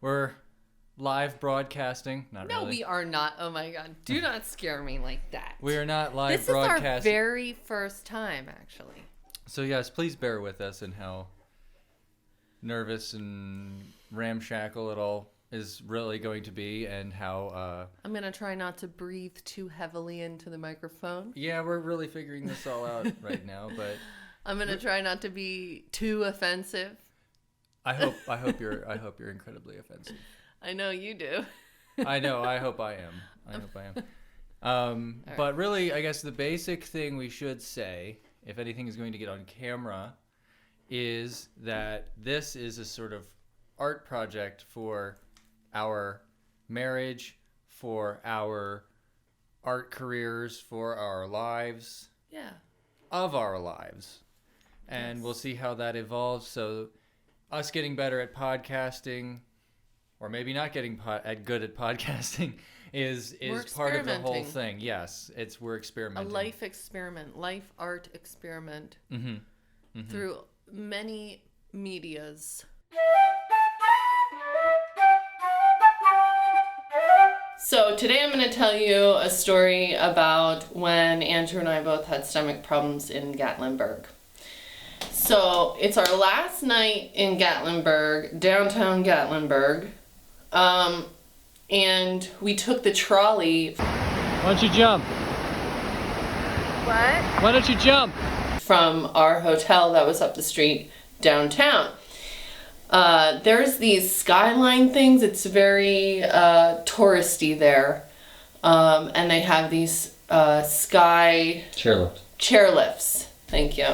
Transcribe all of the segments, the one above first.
We're live broadcasting. Not No, really. we are not. Oh my God. Do not scare me like that. We are not live This broadcasting. is our very first time, actually. So yes, please bear with us in how nervous and ramshackle it all is really going to be, and how I'm going to try not to breathe too heavily into the microphone. yeah, we're really figuring this all out right now, but I'm going to try not to be too offensive. I hope you're incredibly offensive. I know you do. I know. I hope I am. But really, I guess the basic thing we should say, if anything is going to get on camera, is that this is a sort of art project for our marriage, for our art careers, for our lives. Yeah. Of our lives. And we'll see how that evolves. So us getting better at podcasting, or maybe not getting good at podcasting, is part of the whole thing. Yes, we're experimenting. A life experiment, life art experiment through many medias. So today I'm going to tell you a story about when Andrew and I both had stomach problems in Gatlinburg. So it's our last night in Gatlinburg, downtown Gatlinburg, and we took the trolley. Why don't you jump? What? Why don't you jump? From our hotel that was up the street downtown. There's these skyline things. It's very touristy there, and they have these sky chairlifts. Thank you.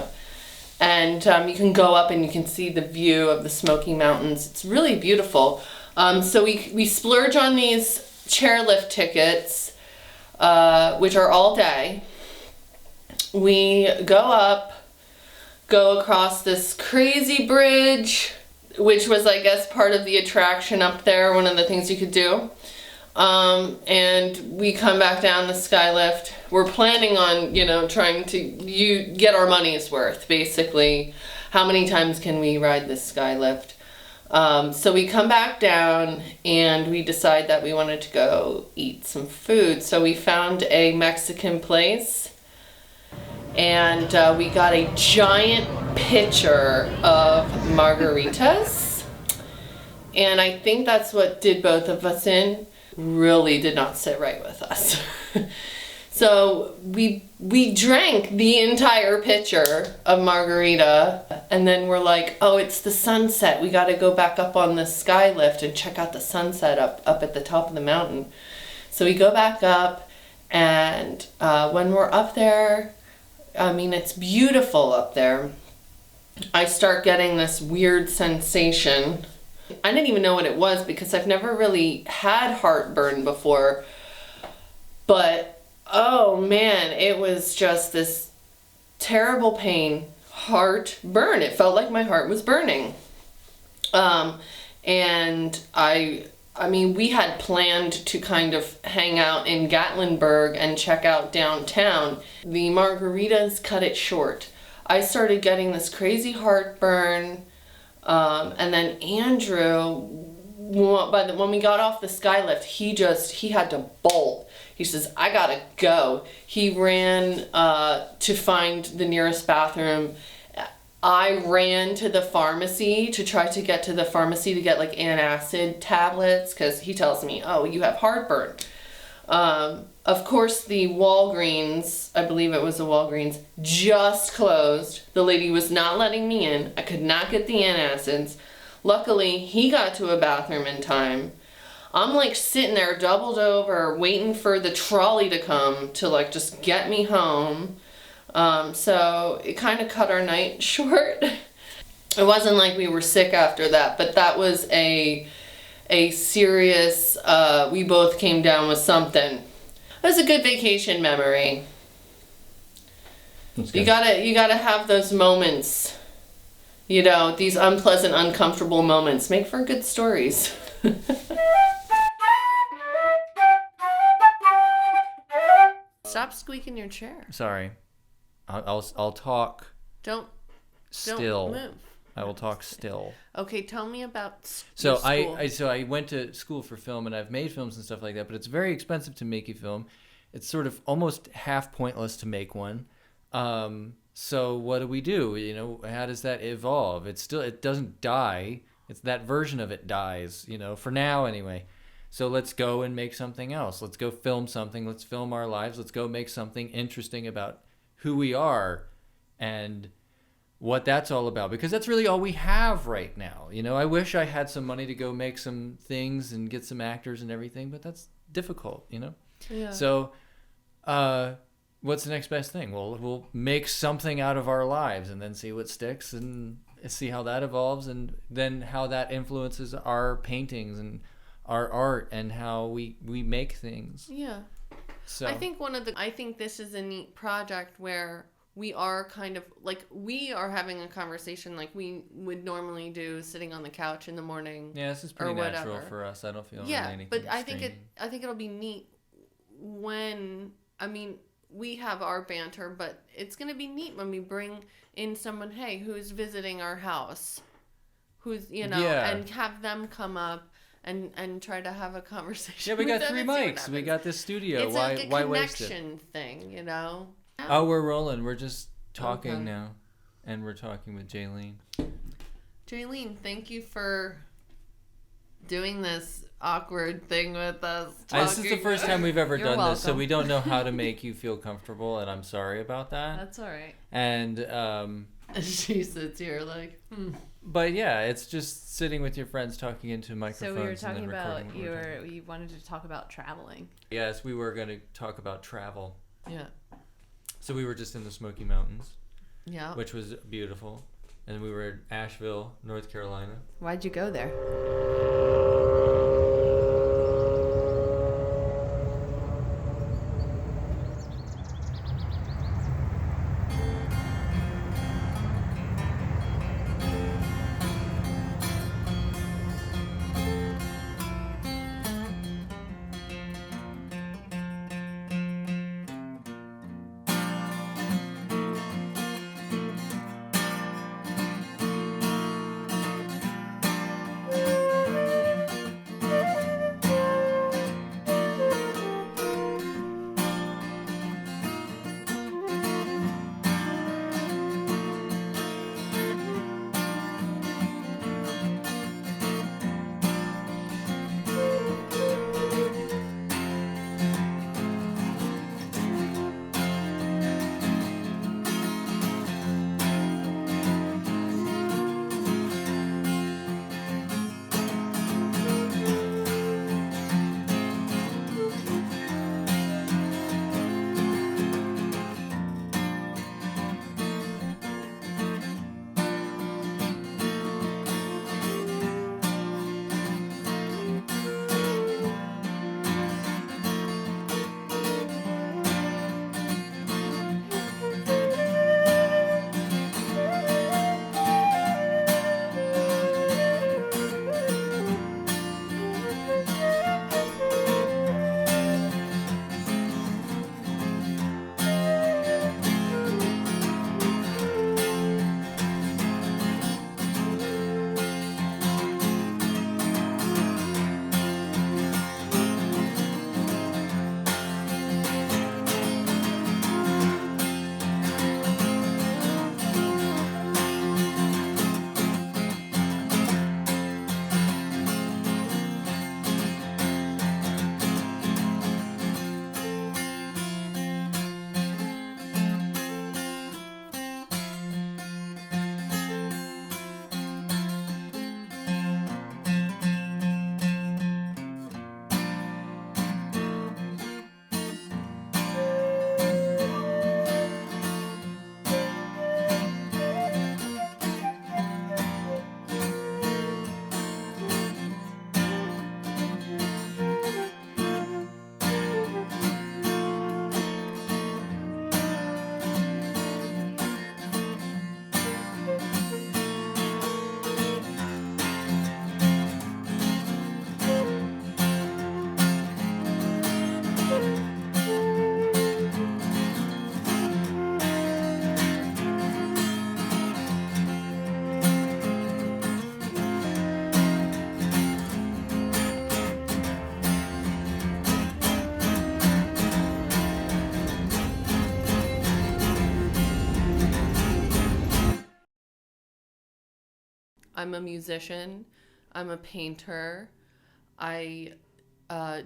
And you can go up and you can see the view of the Smokey Mountains. It's really beautiful. So we splurge on these chairlift tickets, which are all day. We go across this crazy bridge, which was, I guess, part of the attraction up there, one of the things you could do. And we come back down the skylift. We're planning on, trying to get our money's worth, basically. How many times can we ride this skylift? So we come back down and we decide that we wanted to go eat some food. So we found a Mexican place and we got a giant pitcher of margaritas. And I think that's what did both of us in. Really did not sit right with us. So we drank the entire pitcher of margarita, and then we're like, oh, it's the sunset. We got to go back up on the sky lift and check out the sunset up at the top of the mountain. So we go back up, and when we're up there, I mean, it's beautiful up there. I start getting this weird sensation. I didn't even know what it was because I've never really had heartburn before. But, oh man, it was just this terrible pain, heartburn. It felt like my heart was burning. And I mean, we had planned to kind of hang out in Gatlinburg and check out downtown. The margaritas cut it short. I started getting this crazy heartburn. And then Andrew, when we got off the skylift, he had to bolt. He says, I gotta go. He ran to find the nearest bathroom. I ran to the pharmacy to try to get to the pharmacy to get like antacid tablets because he tells me, oh, you have heartburn. Of course, the Walgreens, I believe it was a Walgreens, just closed. The lady was not letting me in. I could not get the antacids. Luckily, he got to a bathroom in time. I'm like sitting there doubled over waiting for the trolley to come to like just get me home. So it kind of cut our night short. It wasn't like we were sick after that, but that was a serious, we both came down with something. It was a good vacation memory. You gotta have those moments, these unpleasant, uncomfortable moments make for good stories. Stop squeaking your chair. Sorry. I'll talk. Don't still. move. I will talk still. Okay, tell me about So your school. I went to school for film, and I've made films and stuff like that, but it's very expensive to make a film. It's sort of almost half pointless to make one. So what do we do? You know, how does that evolve? It doesn't die. It's that version of it dies, you know, for now anyway. So let's go and make something else. Let's go film something. Let's film our lives. Let's go make something interesting about who we are and what that's all about, because that's really all we have right now. You know, I wish I had some money to go make some things and get some actors and everything, but that's difficult, you know? Yeah. So, what's the next best thing? Well, we'll make something out of our lives and then see what sticks and see how that evolves, and then how that influences our paintings and our art and how we make things. Yeah. So I think this is a neat project where we are kind of like, we are having a conversation like we would normally do sitting on the couch in the morning. yeah, this is pretty or natural whatever. for us. I don't feel really Yeah, anything but I think strained. it'll be neat when, I mean, we have our banter, but it's going to be neat when we bring in someone, hey, who's visiting our house, who's, you know, Yeah. and have them come up and try to have a conversation. Yeah, we with got them 3 and see what mics. We happens. got this studio. It's why like a why waste it? connection thing, you know? Oh, we're rolling. We're just talking Okay. now, and we're talking with Jaylene. Jaylene, thank you for doing this awkward thing with us. This is the talking. first time we've ever You're done this, so welcome. we don't know how to make you feel comfortable, and I'm sorry about that. That's all right. And She sits here like, but yeah, it's just sitting with your friends talking into So microphones. we were and talking then about recording what we're doing. you wanted to talk about traveling. Yes, we were going to talk about travel. yeah, So we were just in the Smokey Mountains, yeah. which was beautiful, and we were in Asheville, North Carolina. Why'd you go there? I'm a musician. I'm a painter. I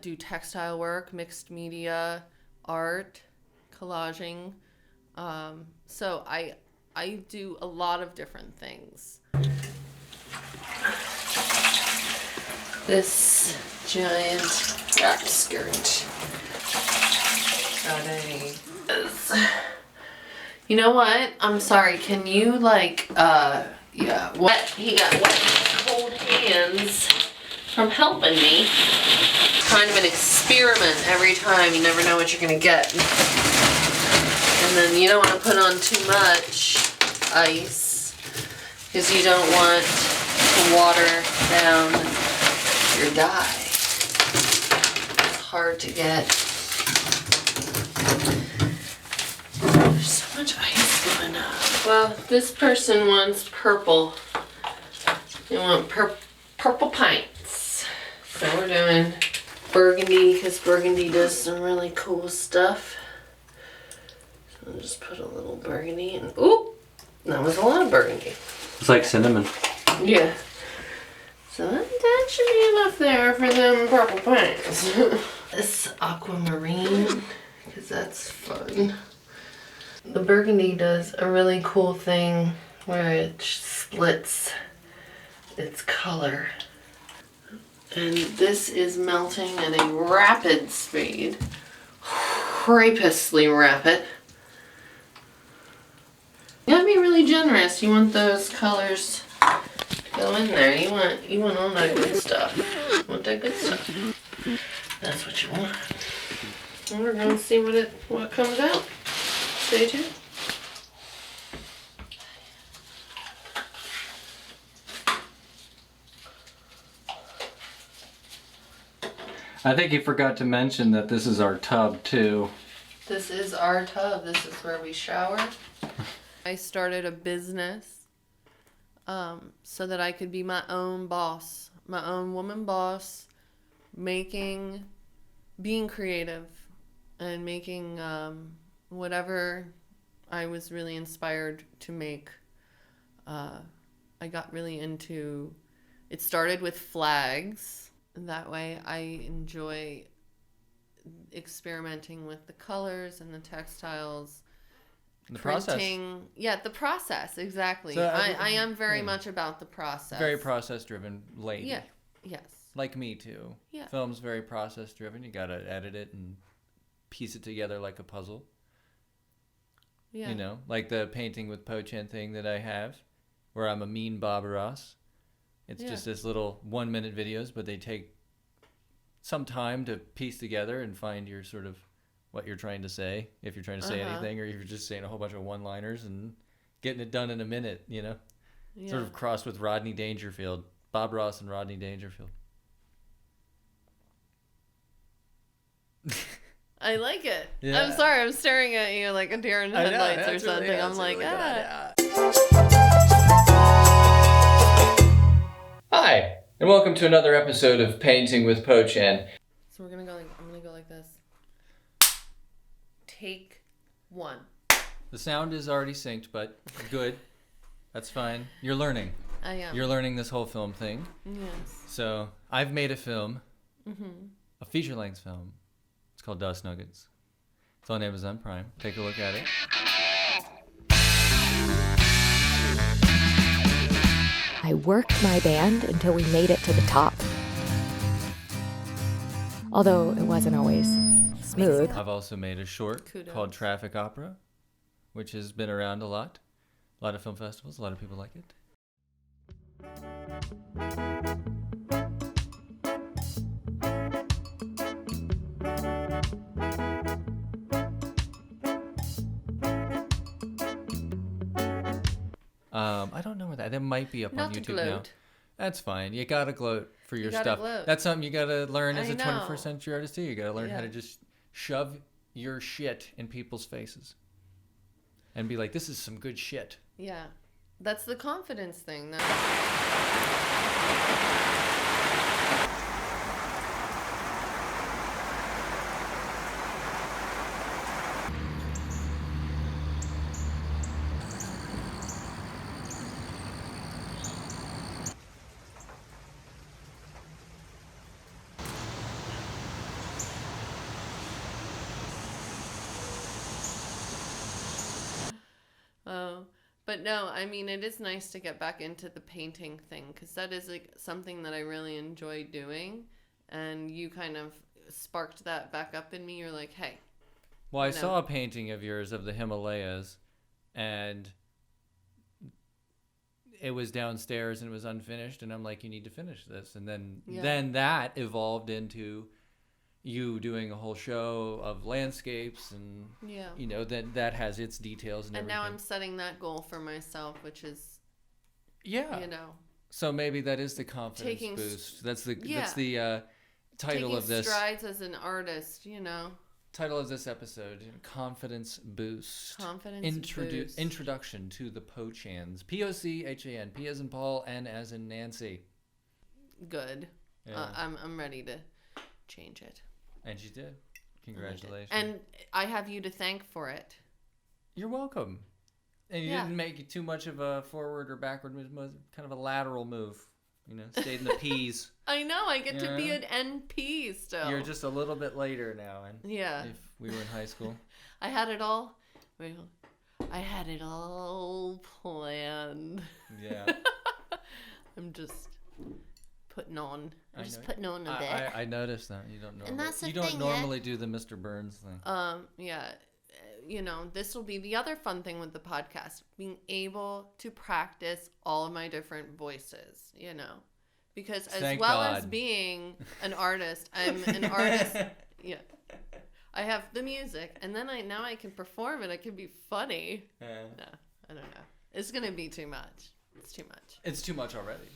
do textile work, mixed media, art, collaging. So I do a lot of different things. This giant wrap skirt. You know what? I'm sorry. Can you he got wet, cold hands from helping me. Kind of an experiment every time. You never know what you're gonna get. And then you don't want to put on too much ice because you don't want to water down your dye. It's hard to get. There's so much ice going on. Well, this person wants purple. They want purple pints. So we're doing burgundy because burgundy does some really cool stuff. So I'll just put a little burgundy in. Ooh, that was a lot of burgundy. It's like cinnamon. Yeah. So that should be enough there for them purple pints. This aquamarine, because that's fun. The burgundy does a really cool thing where it splits its color. And this is melting at a rapid speed. Rapacious rapid. You gotta be really generous. You want those colors to go in there. You want all that good stuff. You want that good stuff. That's what you want. And we're gonna see what comes out. Stay tuned. I think you forgot to mention that this is our tub too. This is our tub. This is where we shower. I started a business so that I could be my own boss, my own woman boss, being creative and making whatever I was really inspired to make. I got really into, it started with flags. That way I enjoy experimenting with the colors and the textiles. The printing. process. Yeah, the process, exactly. So I am very much about the process. Very process-driven lady. Yeah, yes. Like me too. Yeah. Film's very process-driven. You gotta edit it and piece it together like a puzzle. Yeah. You know, like the painting with Pochan thing that I have, where I'm a mean Bob Ross. It's just this little 1-minute videos, but they take some time to piece together and find your sort of what you're trying to say, if you're trying to say anything, or if you're just saying a whole bunch of one-liners and getting it done in a minute, you know? Yeah. Sort of crossed with Rodney Dangerfield. Bob Ross and Rodney Dangerfield. I like it. Yeah. I'm sorry, I'm staring at you like a deer in headlights or something. Really, I'm like, Hi, and welcome to another episode of Painting with Pochan. So I'm gonna go like this. Take 1. The sound is already synced, but good. That's fine. You're learning. I am. You're learning this whole film thing. Yes. So I've made a film, a feature-length film. It's called Dust Nuggets. It's on Amazon Prime. Take a look at it. I worked my band until we made it to the top. Although it wasn't always smooth. I've also made a short called Traffic Opera, which has been around a lot of film festivals. A lot of people like it. I don't know where that might be up on YouTube now. That's fine. You gotta gloat for your stuff. Gloat. That's something you gotta learn as a 21st century artist too. You gotta learn how to just shove your shit in people's faces and be like, this is some good shit. Yeah. That's the confidence thing. But no, I mean, it is nice to get back into the painting thing because that is like something that I really enjoy doing. And you kind of sparked that back up in me. You're like, hey. Well, I saw a painting of yours of the Himalayas, and it was downstairs and it was unfinished, and I'm like, you need to finish this. And then that evolved into you doing a whole show of landscapes, and you know, that has its details and everything. Now I'm setting that goal for myself, which is you know. So maybe that is the confidence boost. That's the title of this. Taking strides as an artist, you know. Title of this episode: Confidence Boost. Boost. Introduction to the Pochans. P-O-C-H-A-N. P as in Paul, N as in Nancy. Good. Yeah. I'm ready to change it. And you did. Congratulations. And I have you to thank for it. You're welcome. And you didn't make too much of a forward or backward move. It was kind of a lateral move. You know, stayed in the P's. I know. I get to be an NP still. You're just a little bit later now. And if we were in high school. I had it all. I had it all planned. Yeah. I'm just putting on. I'm just know. putting on a bit. I noticed that. You don't normally, and that's the you don't thing, normally do the Mr. Burns thing. Yeah. You know, this will be the other fun thing with the podcast, being able to practice all of my different voices, you know, because as as being an artist, I'm an artist. Yeah. I have the music, and then now I can perform it. I can be funny. No, I don't know. It's going to be too much. It's too much. It's too much already.